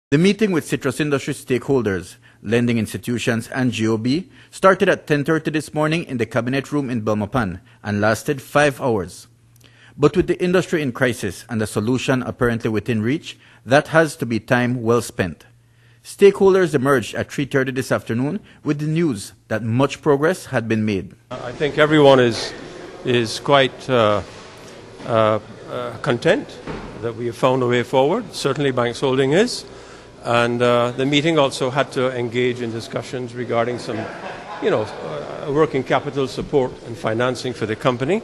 The meeting with citrus industry stakeholders, lending institutions and GOB started at 10:30 this morning in the Cabinet Room in Belmopan and lasted 5 hours. But with the industry in crisis and a solution apparently within reach, that has to be time well spent. Stakeholders emerged at 3:30 this afternoon with the news that much progress had been made. I think everyone is quite content that we have found a way forward. Certainly Banks Holding is. And the meeting also had to engage in discussions regarding some, working capital support and financing for the company.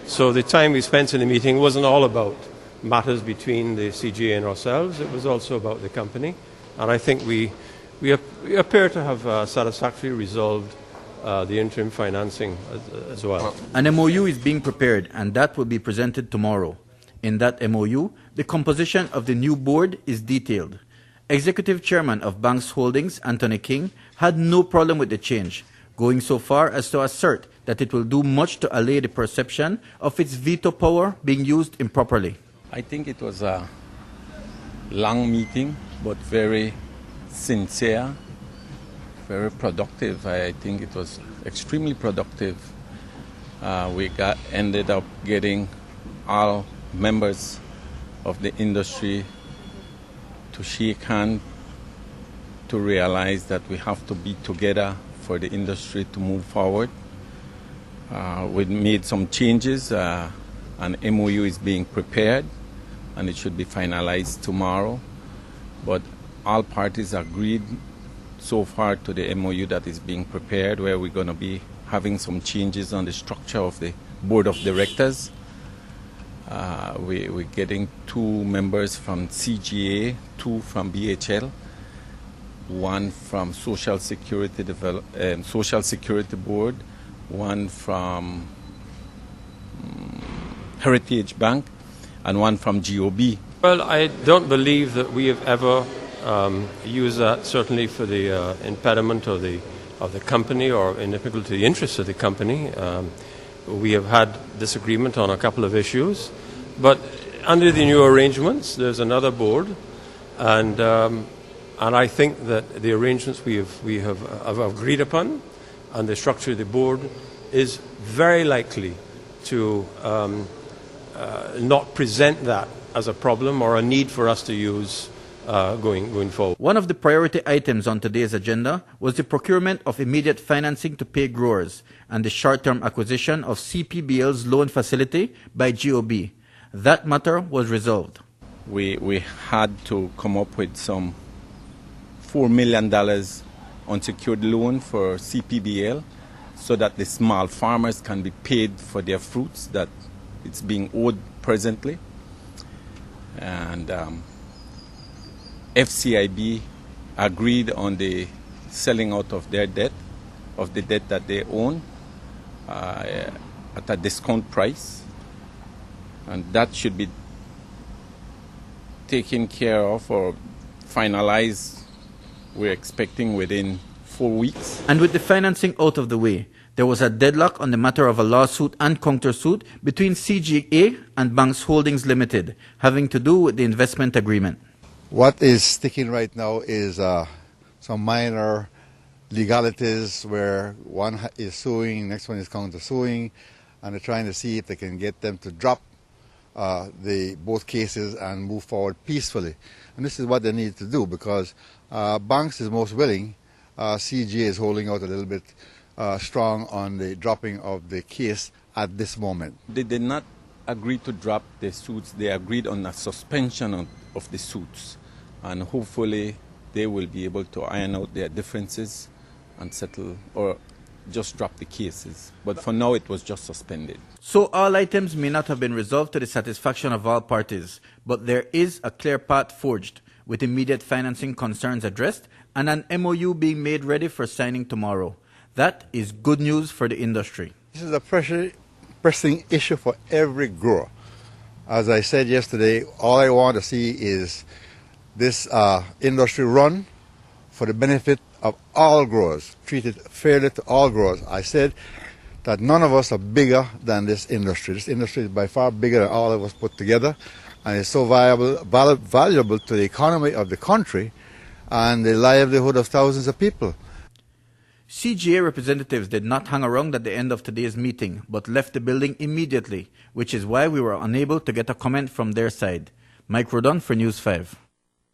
So the time we spent in the meeting wasn't all about matters between the CGA and ourselves. It was also about the company. And I think we appear to have satisfactorily resolved the interim financing as well. An MOU is being prepared, and that will be presented tomorrow. In that MOU, the composition of the new board is detailed. Executive Chairman of Banks Holdings, Anthony King, had no problem with the change, going so far as to assert that it will do much to allay the perception of its veto power being used improperly. I think it was a long meeting, but very sincere, very productive. I think it was extremely productive. We ended up getting all members of the industry to shake hands, to realize that we have to be together for the industry to move forward. We made some changes. An MOU is being prepared, and it should be finalized tomorrow. But all parties agreed so far to the MOU that is being prepared, where we're going to be having some changes on the structure of the board of directors. We're getting 2 members from CGA, 2 from BHL, 1 from Social Security Board, 1 from Heritage Bank, and 1 from GOB. Well, I don't believe that we have ever used that, certainly for the impediment of the company or inimical to the interests of the company. We have had disagreement on a couple of issues, but under the new arrangements, there's another board, and I think that the arrangements we have agreed upon and the structure of the board is very likely to not present that as a problem or a need for us to use going forward. One of the priority items on today's agenda was the procurement of immediate financing to pay growers and the short-term acquisition of CPBL's loan facility by GOB. That matter was resolved. We had to come up with some $4 million unsecured loan for CPBL so that the small farmers can be paid for their fruits that it's being owed presently. And FCIB agreed on the selling out of their debt, of the debt that they own, at a discount price. And that should be taken care of or finalized, we're expecting within 4 weeks. And with the financing out of the way, there was a deadlock on the matter of a lawsuit and countersuit between CGA and Banks Holdings Limited, having to do with the investment agreement. What is sticking right now is some minor legalities where one is suing, next one is countersuing, and they're trying to see if they can get them to drop both cases and move forward peacefully. And this is what they need to do, because Banks is most willing. CGA is holding out a little bit strong on the dropping of the case at this moment. They did not agree to drop the suits. They agreed on a suspension of the suits. And hopefully they will be able to iron out their differences and settle or just drop the cases. But for now, it was just suspended. So all items may not have been resolved to the satisfaction of all parties, but there is a clear path forged, with immediate financing concerns addressed and an MOU being made ready for signing tomorrow. That is good news for the industry. This is a pressing issue for every grower. As I said yesterday, all I want to see is this industry run for the benefit of all growers, treated fairly to all growers. I said that none of us are bigger than this industry. This industry is by far bigger than all of us put together, and it's so valuable to the economy of the country and the livelihood of thousands of people. CGA representatives did not hang around at the end of today's meeting, but left the building immediately, which is why we were unable to get a comment from their side. Mike Rodon for News 5.